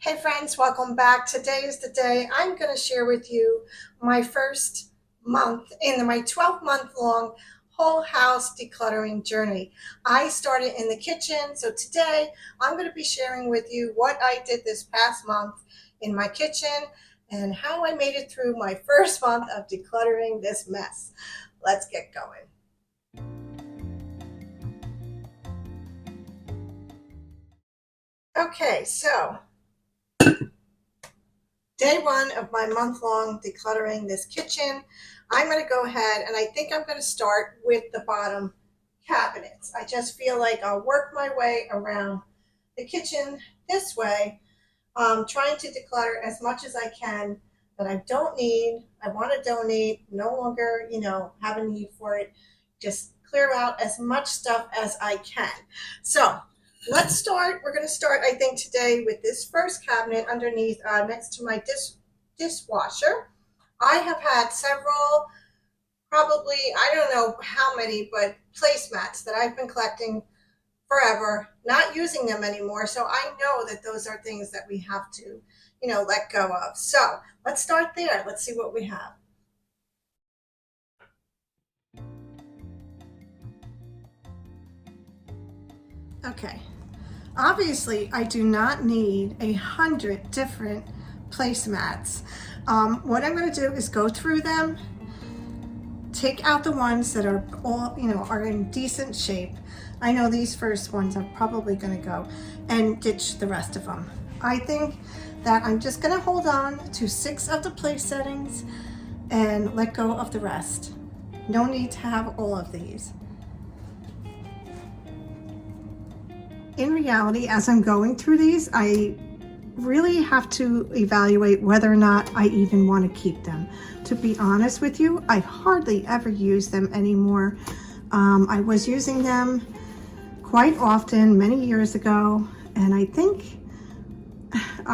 Hey friends, welcome back. Today is the day I'm going to share with you my first month in my 12-month long whole house decluttering journey. I started in the kitchen, so today I'm going to be sharing with you what I did this past month in my kitchen and how I made it through my first month of decluttering this mess. Let's get going. Okay, so day one of my month-long decluttering this kitchen. I'm going to go ahead and I think I'm going to start with the bottom cabinets. I just feel like I'll work my way around the kitchen this way, trying to declutter as much as I can that I don't need. I want to donate, no longer, have a need for it. Just clear out as much stuff as I can. So let's start. We're going to start, I think, today with this first cabinet underneath, next to my dishwasher. I have had several, probably, I don't know how many, but placemats that I've been collecting forever, not using them anymore. So I know that those are things that we have to, let go of. So let's start there. Let's see what we have. Okay. Obviously, I do not need 100 different placemats. What I'm going to do is go through them, take out the ones that are all, are in decent shape. I know these first ones are probably going to go, and ditch the rest of them. I think that I'm just going to hold on to 6 of the place settings and let go of the rest. No need to have all of these. In reality, as I'm going through these, I really have to evaluate whether or not I even want to keep them. To be honest with you, I hardly ever use them anymore. I was using them quite often many years ago, and I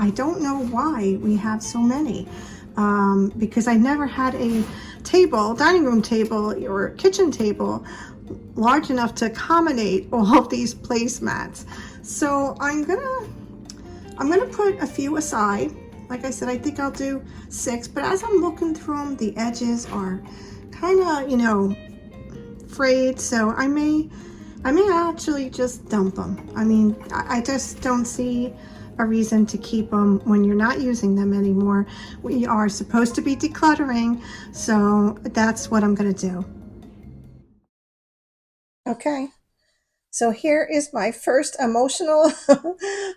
don't know why we have so many, because I never had a table, dining room table or kitchen table large enough to accommodate all of these placemats. So I'm gonna put a few aside. Like I said, I think I'll do 6, but as I'm looking through them, the edges are kind of, frayed, so I may actually just dump them. I mean, I just don't see a reason to keep them when you're not using them anymore. We are supposed to be decluttering, so that's what I'm gonna do. Okay. So here is my first emotional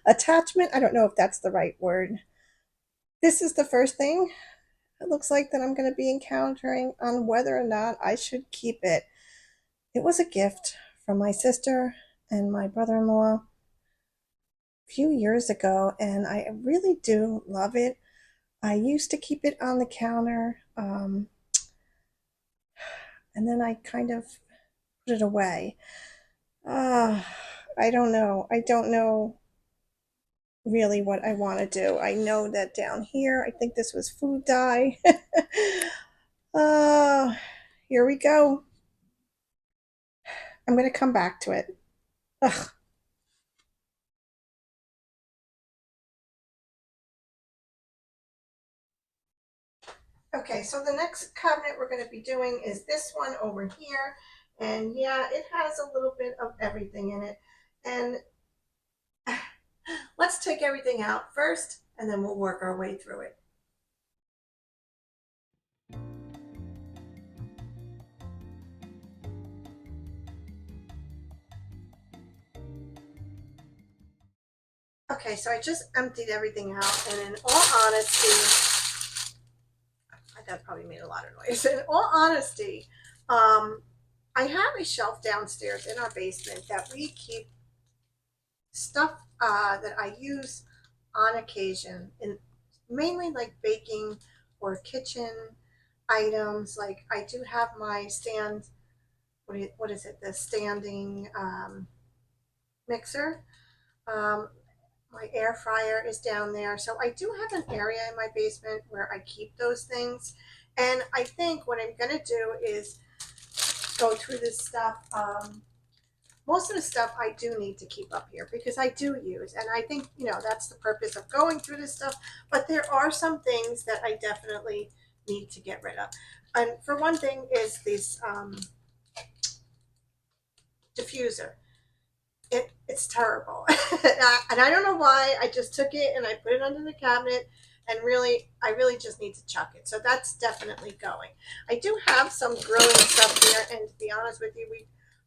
attachment. I don't know if that's the right word. This is the first thing it looks like that I'm going to be encountering on whether or not I should keep it. It was a gift from my sister and my brother-in-law a few years ago, and I really do love it. I used to keep it on the counter, and then I kind of put it away. Uh, I don't know. I don't know really what I want to do. I know that down here, I think this was food dye. uh, Here we go. I'm going to come back to it. Ugh. Okay, so the next cabinet we're going to be doing is this one over here. And yeah, it has a little bit of everything in it. And let's take everything out first, and then we'll work our way through it. Okay, so I just emptied everything out, and in all honesty, that probably made a lot of noise. In all honesty, I have a shelf downstairs in our basement that we keep stuff that I use on occasion, and mainly like baking or kitchen items. Like I do have my stand. What is it? The standing mixer. Um, my air fryer is down there. So I do have an area in my basement where I keep those things. And I think what I'm going to do is go through this stuff. most of the stuff I do need to keep up here because I do use, and I think, that's the purpose of going through this stuff. But there are some things that I definitely need to get rid of. And for one thing is this diffuser. It's terrible. And I don't know why. I just took it and I put it under the cabinet, and I really just need to chuck it. So that's definitely going. I do have some grilling stuff here, and to be honest with you,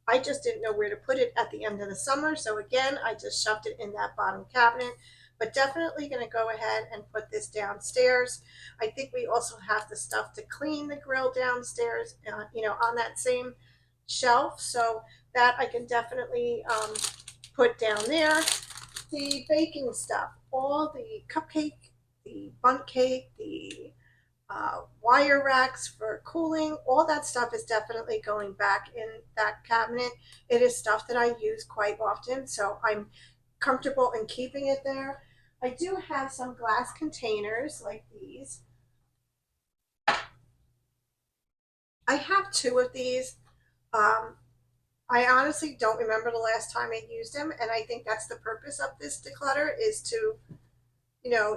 I just didn't know where to put it at the end of the summer. So again, I just shoved it in that bottom cabinet. But definitely going to go ahead and put this downstairs. I think we also have the stuff to clean the grill downstairs, on that same shelf. So that I can definitely put down there. The baking stuff, all the cupcake, the bundt cake, the wire racks for cooling, all that stuff is definitely going back in that cabinet. It is stuff that I use quite often, so I'm comfortable in keeping it there. I do have some glass containers like these. I have two of these. Um, I honestly don't remember the last time I used them, and I think that's the purpose of this declutter is to,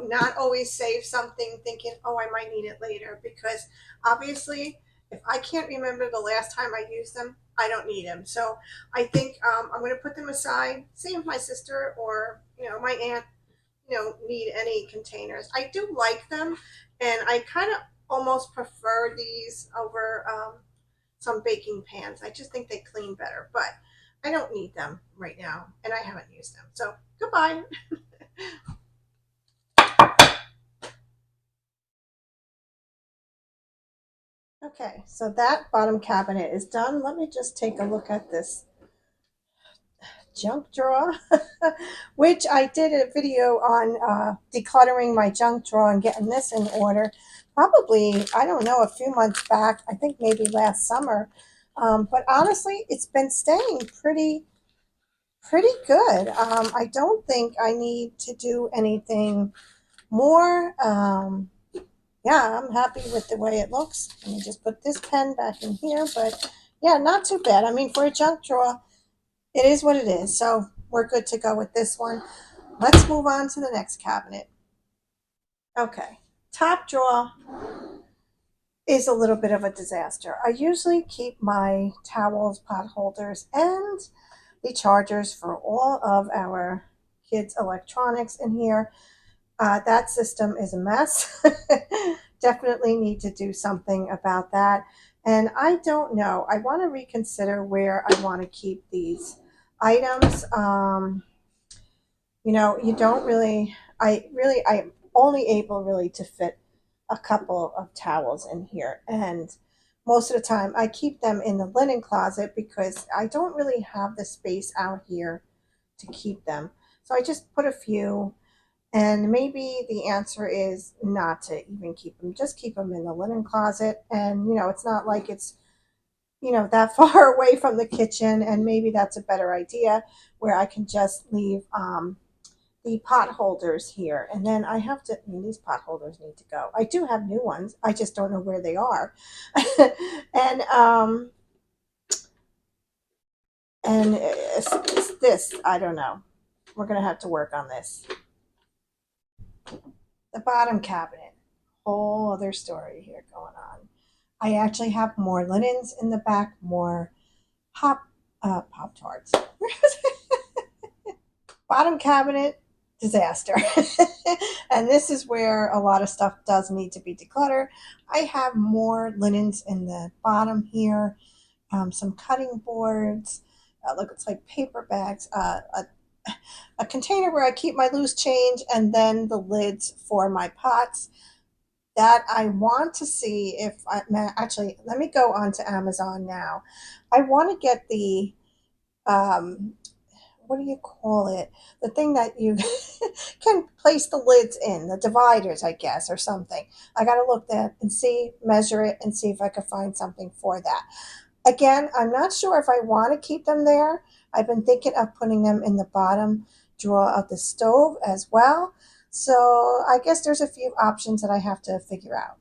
not always save something thinking, oh, I might need it later, because obviously, if I can't remember the last time I used them, I don't need them. So I think I'm going to put them aside. See if my sister or my aunt, need any containers. I do like them, and I kind of almost prefer these over some baking pans. I just think they clean better, but I don't need them right now, and I haven't used them. So goodbye. Okay, so that bottom cabinet is done. Let me just take a look at this junk drawer, which I did a video on decluttering my junk drawer and getting this in order. Probably, I don't know, a few months back. I think maybe last summer. But honestly, it's been staying pretty good. I don't think I need to do anything more. Yeah, I'm happy with the way it looks. Let me just put this pen back in here. But yeah, not too bad. I mean, for a junk drawer, it is what it is. So we're good to go with this one. Let's move on to the next cabinet. Okay, top drawer is a little bit of a disaster. I usually keep my towels, pot holders, and the chargers for all of our kids' electronics in here. That system is a mess. Definitely need to do something about that. And I don't know. I want to reconsider where I want to keep these items. You don't really, I'm only able really to fit a couple of towels in here. And most of the time I keep them in the linen closet because I don't really have the space out here to keep them. So I just put a few, and maybe the answer is not to even keep them, just keep them in the linen closet. And, it's not like it's, that far away from the kitchen. And maybe that's a better idea where I can just leave the pot holders here. And then these pot holders need to go. I do have new ones. I just don't know where they are. and, it's this, I don't know. We're going to have to work on this. The bottom cabinet, whole other story here going on. I actually have more linens in the back, more pop tarts. Bottom cabinet, disaster. And this is where a lot of stuff does need to be decluttered. I have more linens in the bottom here, some cutting boards. Look, it's like paper bags, a container where I keep my loose change, and then the lids for my pots. That I want to see if actually, let me go on to Amazon now. I want to get the um, what do you call it? The thing that you can place the lids in, the dividers, I guess, or something. I got to look that and see, measure it, and see if I can find something for that. Again, I'm not sure if I want to keep them there. I've been thinking of putting them in the bottom drawer of the stove as well. So I guess there's a few options that I have to figure out.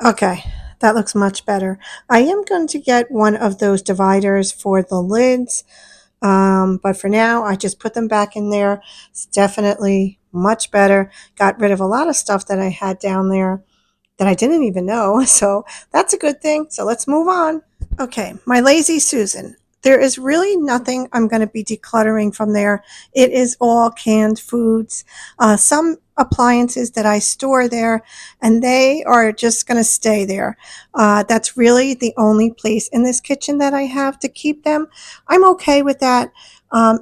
Okay, that looks much better. I am going to get one of those dividers for the lids, but for now, I just put them back in there. It's definitely much better. Got rid of a lot of stuff that I had down there that I didn't even know, so that's a good thing. So let's move on. Okay, my lazy Susan. There is really nothing I'm going to be decluttering from there. It is all canned foods, some appliances that I store there, and they are just going to stay there. That's really the only place in this kitchen that I have to keep them. I'm okay with that.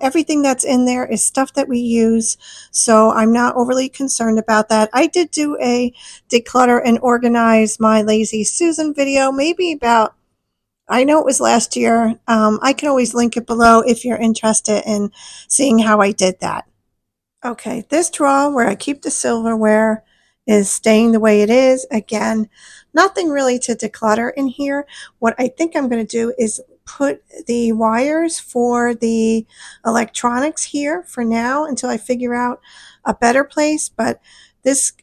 Everything that's in there is stuff that we use, so I'm not overly concerned about that. I did do a declutter and organize my lazy Susan video, maybe about I know it was last year. I can always link it below if you're interested in seeing how I did that. Okay, this drawer where I keep the silverware is staying the way it is. Again, nothing really to declutter in here. What I think I'm going to do is put the wires for the electronics here for now until I figure out a better place. But this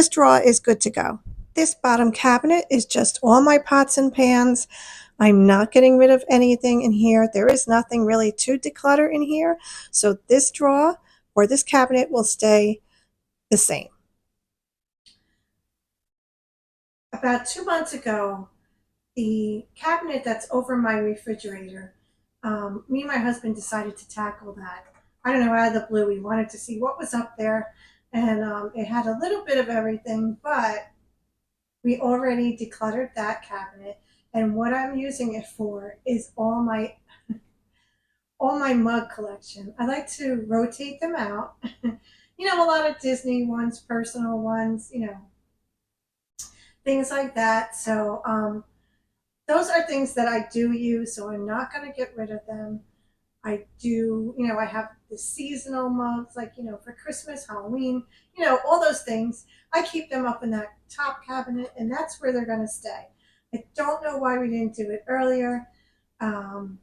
drawer is good to go. This bottom cabinet is just all my pots and pans. I'm not getting rid of anything in here. There is nothing really to declutter in here. So this drawer or this cabinet will stay the same. About 2 months ago, the cabinet that's over my refrigerator, me and my husband decided to tackle that. I don't know, out of the blue, we wanted to see what was up there. And it had a little bit of everything, but we already decluttered that cabinet. And what I'm using it for is all my mug collection. I like to rotate them out. A lot of Disney ones, personal ones, things like that. So those are things that I do use. So I'm not going to get rid of them. I do, I have the seasonal mugs, like, for Christmas, Halloween, all those things. I keep them up in that top cabinet, and that's where they're going to stay. I don't know why we didn't do it earlier. Um,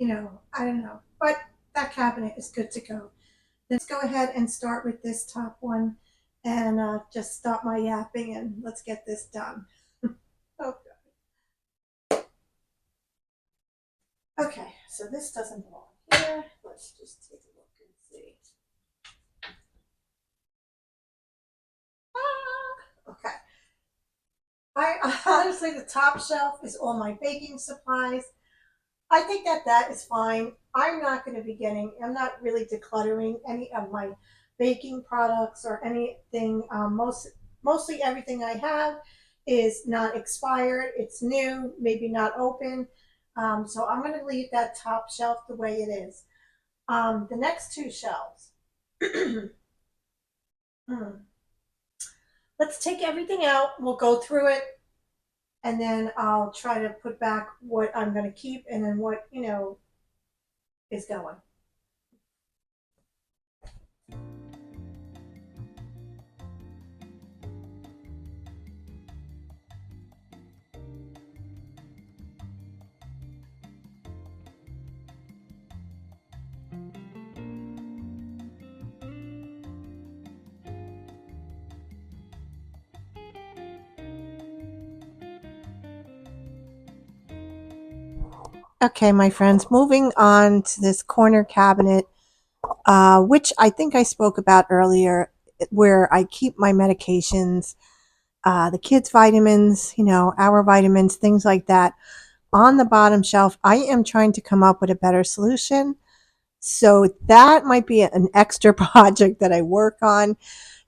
I don't know. But that cabinet is good to go. Let's go ahead and start with this top one and just stop my yapping and let's get this done. Okay. Okay, so this doesn't belong here. Let's just take a look and see. Okay. I honestly, the top shelf is all my baking supplies. I think that is fine. I'm not really decluttering any of my baking products or anything. Mostly everything I have is not expired. It's new, maybe not open. So I'm going to leave that top shelf the way it is. The next two shelves. Let's take everything out. We'll go through it and then I'll try to put back what I'm going to keep and then what, is going. Okay, my friends, moving on to this corner cabinet, which I think I spoke about earlier, where I keep my medications, the kids' vitamins, our vitamins, things like that on the bottom shelf. I am trying to come up with a better solution. So that might be an extra project that I work on.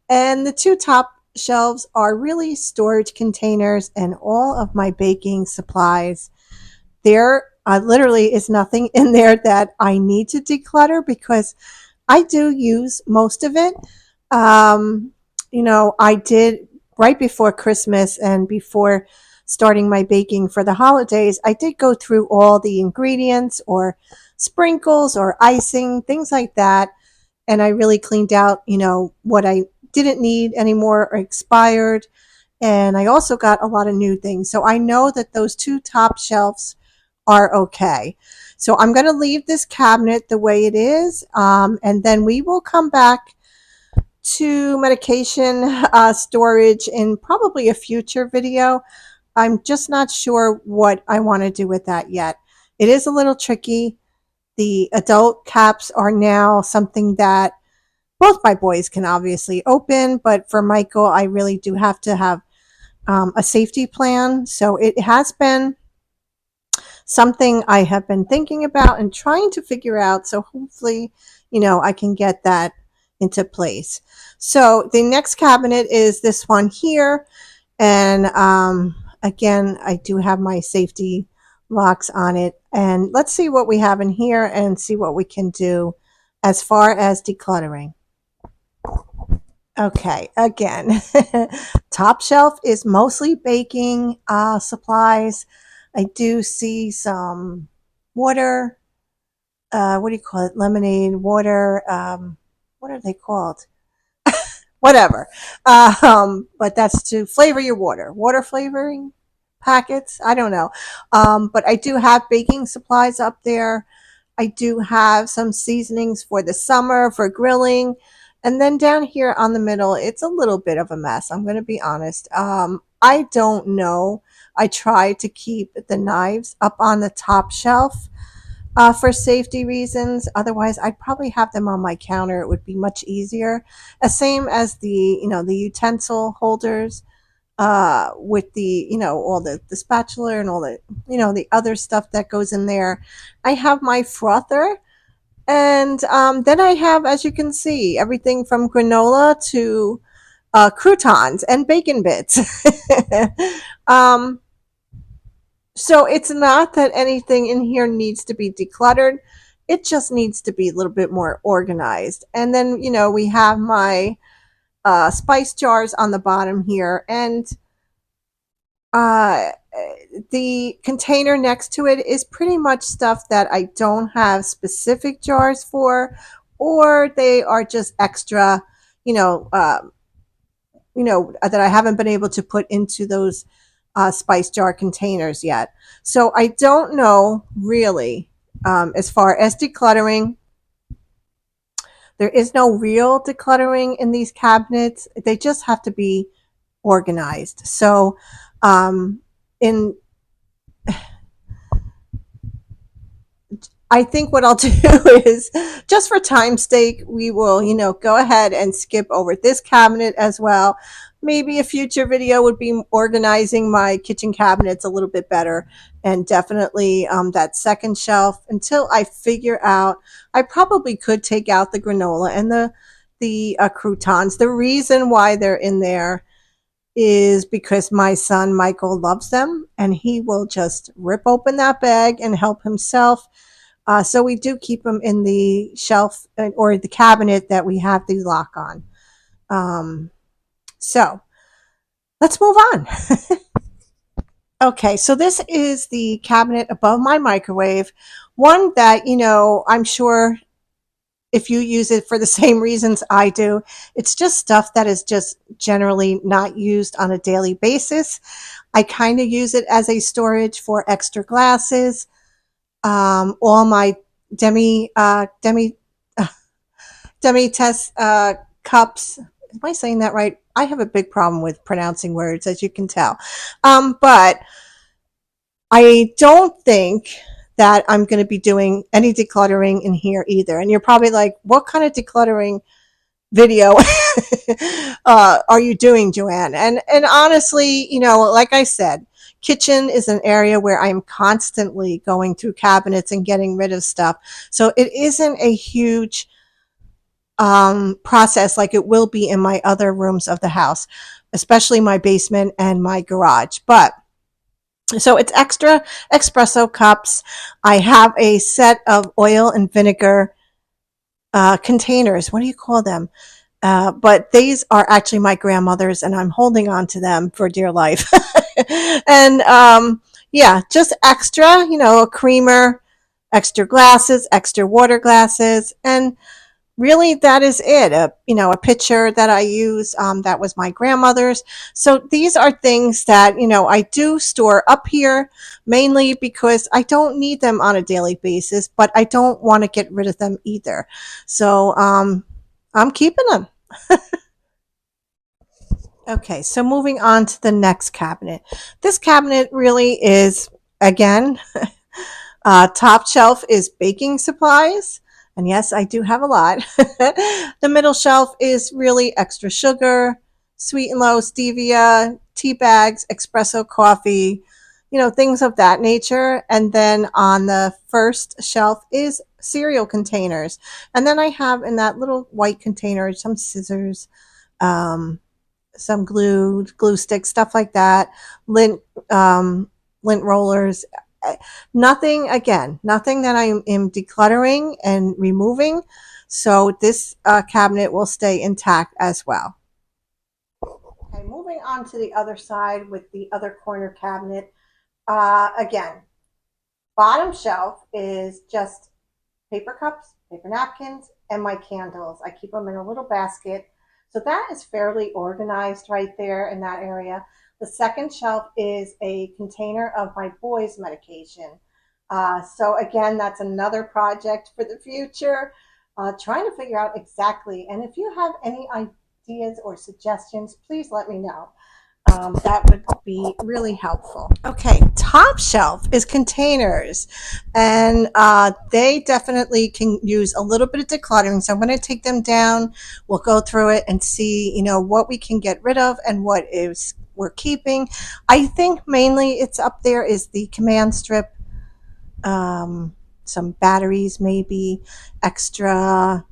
And the two top shelves are really storage containers and all of my baking supplies. There literally is nothing in there that I need to declutter because I do use most of it. Um, I did right before Christmas and before starting my baking for the holidays, I did go through all the ingredients or sprinkles or icing, things like that. And I really cleaned out, what I didn't need anymore or expired. And I also got a lot of new things. So I know that those two top shelves are okay. So I'm going to leave this cabinet the way it is. And then we will come back to medication storage in probably a future video. I'm just not sure what I want to do with that yet. It is a little tricky. The adult caps are now something that both my boys can obviously open, but for Michael, I really do have to have a safety plan. So it has been something I have been thinking about and trying to figure out. So hopefully, I can get that into place. So the next cabinet is this one here. And again, I do have my safety locks on it. And let's see what we have in here and see what we can do as far as decluttering. Okay, again, top shelf is mostly baking supplies. I do see some water. What do you call it? Lemonade, water. What are they called? Whatever. But that's to flavor your water. Water flavoring packets. I don't know. But I do have baking supplies up there. I do have some seasonings for the summer for grilling. And then down here on the middle, it's a little bit of a mess. I'm going to be honest. I don't know. I try to keep the knives up on the top shelf for safety reasons. Otherwise, I'd probably have them on my counter. It would be much easier. Same as the utensil holders with all the spatula and all the other stuff that goes in there. I have my frother. And then I have, as you can see, everything from granola to croutons and bacon bits. um, so it's not that anything in here needs to be decluttered. It just needs to be a little bit more organized. And then, we have my spice jars on the bottom here. And uh, the container next to it is pretty much stuff that I don't have specific jars for, or they are just extra, you know, uh, that I haven't been able to put into those spice jar containers yet. So I don't know really. As far as decluttering, there is no real decluttering in these cabinets. They just have to be organized. So, in I think what I'll do is, just for time's sake, we will, go ahead and skip over this cabinet as well. Maybe a future video would be organizing my kitchen cabinets a little bit better, and definitely that second shelf until I figure out. I probably could take out the granola and the croutons. The reason why they're in there is because my son Michael loves them, and he will just rip open that bag and help himself. So we do keep them in the shelf or the cabinet that we have the lock on. So let's move on. Okay, so this is the cabinet above my microwave. One that, I'm sure if you use it for the same reasons I do, it's just stuff that is just generally not used on a daily basis. I kind of use it as a storage for extra glasses. All my demi demi demi test cups. Am I saying that right? I have a big problem with pronouncing words, as you can tell. But I don't think that I'm going to be doing any decluttering in here either. And you're probably like, what kind of decluttering video are you doing, Joann? And honestly, like I said, kitchen is an area where I'm constantly going through cabinets and getting rid of stuff. So it isn't a huge process like it will be in my other rooms of the house, especially my basement and my garage. But so it's extra espresso cups. I have a set of oil and vinegar containers. What do you call them? But these are actually my grandmother's, and I'm holding on to them for dear life. And yeah, just extra, a creamer, extra glasses, extra water glasses, and really that is it. A pitcher that I use that was my grandmother's. So these are things that I do store up here, mainly because I don't need them on a daily basis, but I don't want to get rid of them either. So I'm keeping them. Okay, so moving on to the next cabinet. This cabinet really is, again, top shelf is baking supplies. And yes, I do have a lot. The middle shelf is really extra sugar, sweet and low stevia, tea bags, espresso coffee, things of that nature. And then on the first shelf is cereal containers. And then I have in that little white container some scissors, um, some glue sticks, stuff like that, lint, um, lint rollers. uh, Nothing, again, nothing that I am decluttering and removing. So this cabinet will stay intact as well. Okay, moving on to the other side with the other corner cabinet. Again, bottom shelf is just paper cups, paper napkins, and my candles. I keep them in a little basket. So that is fairly organized right there in that area. The second shelf is a container of my boys' medication. So again, that's another project for the future. Trying to figure out exactly. And if you have any ideas or suggestions, please let me know. That would be really helpful. Okay, top shelf is containers, and they definitely can use a little bit of decluttering. So I'm going to take them down. We'll go through it and see, what we can get rid of and what is we're keeping. I think mainly it's up there is the command strip, some batteries, maybe extra.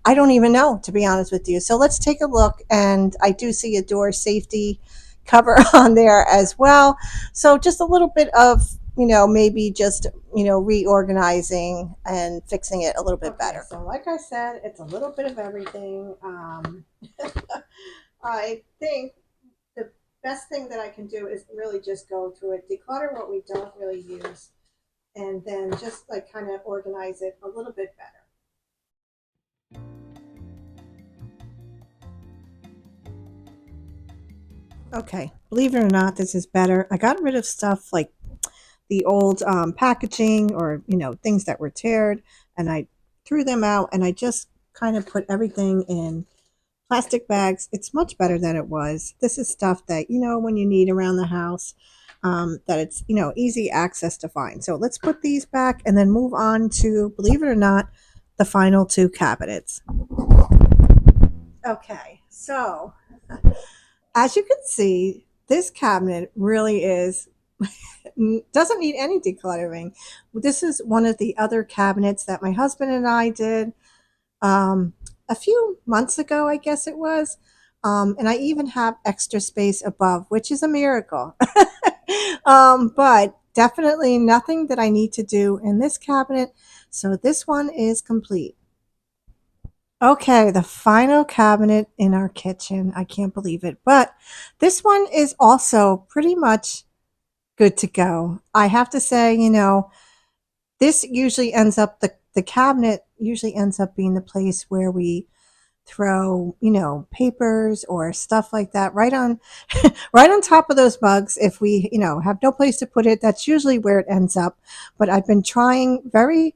I don't even know, to be honest with you. So let's take a look. And I do see a door safety cover on there as well. So just a little bit of, maybe just, reorganizing and fixing it a little bit better. So like I said, it's a little bit of everything. I think the best thing that I can do is really just go through it, declutter what we don't really use, and then just like kind of organize it a little bit better. Okay, believe it or not, this is better. I got rid of stuff like the old packaging, or things that were teared, and I threw them out, and I just kind of put everything in plastic bags. It's much better than it was. This is stuff that when you need around the house, that it's easy access to find. So let's put these back and then move on to, believe it or not, the final two cabinets. Okay, so as you can see, this cabinet really is doesn't need any decluttering. This is one of the other cabinets that my husband and I did a few months ago, I guess it was. And I even have extra space above, which is a miracle. But definitely nothing that I need to do in this cabinet. So this one is complete. Okay, the final cabinet in our kitchen. I can't believe it. But this one is also pretty much good to go. I have to say, this usually ends up, the cabinet usually ends up being the place where we throw, papers or stuff like that right on right on top of those mugs. If we, have no place to put it, that's usually where it ends up. But I've been trying very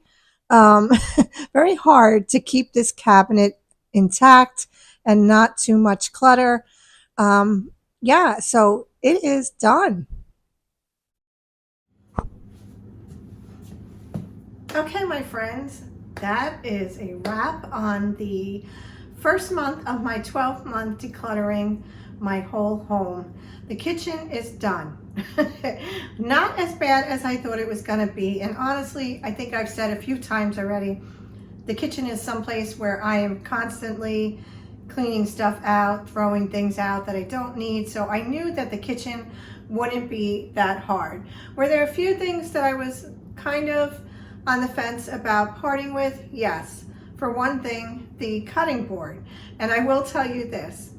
very hard to keep this cabinet intact and not too much clutter. Yeah, so it is done. Okay, my friends, that is a wrap on the first month of my 12-month decluttering my whole home. The kitchen is done. Not as bad as I thought it was going to be. And honestly, I think I've said a few times already, the kitchen is someplace where I am constantly cleaning stuff out, throwing things out that I don't need. So I knew that the kitchen wouldn't be that hard. Were there a few things that I was kind of on the fence about parting with? Yes. For one thing, the cutting board. And I will tell you this,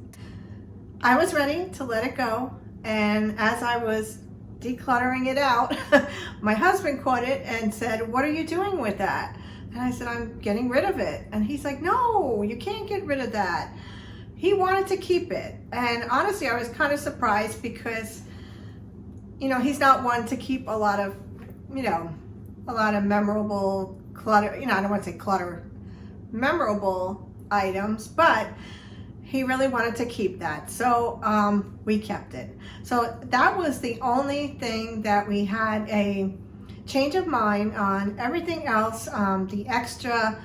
I was ready to let it go. And as I was decluttering it out, my husband caught it and said, "What are you doing with that?" And I said, "I'm getting rid of it." And he's like, "No, you can't get rid of that." He wanted to keep it. And honestly, I was kind of surprised because, he's not one to keep a lot of, memorable clutter. I don't want to say clutter, memorable items, but he really wanted to keep that. So we kept it. So that was the only thing that we had a change of mind on. Everything else, the extra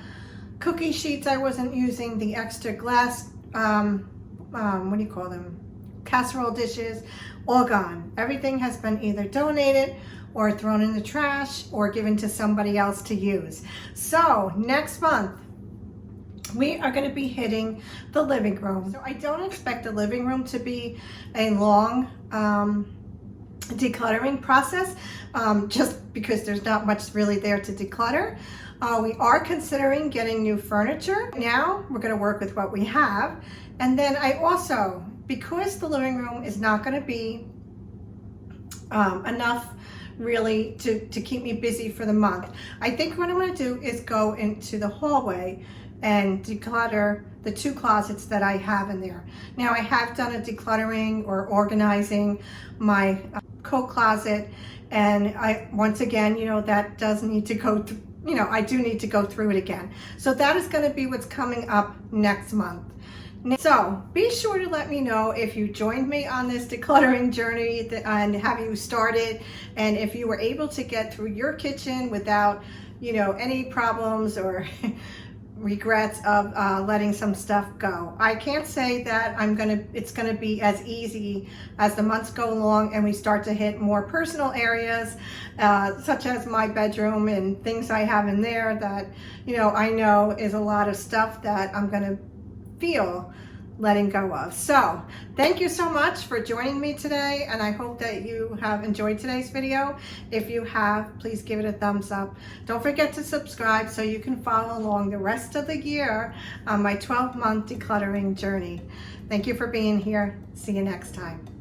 cookie sheets I wasn't using, the extra glass, what do you call them? Casserole dishes, all gone. Everything has been either donated or thrown in the trash or given to somebody else to use. So next month, we are going to be hitting the living room. So I don't expect the living room to be a long decluttering process, just because there's not much really there to declutter. We are considering getting new furniture. Now we're going to work with what we have. And then I also, because the living room is not going to be enough really to keep me busy for the month, I think what I'm going to do is go into the hallway and declutter the 2 closets that I have in there. Now I have done a decluttering or organizing my coat closet, and I, once again, you know, that does need to go through, you know, I do need to go through it again. So that is going to be what's coming up next month. So be sure to let me know if you joined me on this decluttering journey and have you started, and if you were able to get through your kitchen without, you know, any problems or regrets of letting some stuff go. I can't say that it's gonna be as easy as the months go along and we start to hit more personal areas, such as my bedroom and things I have in there that, you know, I know is a lot of stuff that I'm gonna feel letting go of. So thank you so much for joining me today, and I hope that you have enjoyed today's video. If you have, please give it a thumbs up. Don't forget to subscribe so you can follow along the rest of the year on my 12-month decluttering journey. Thank you for being here. See you next time.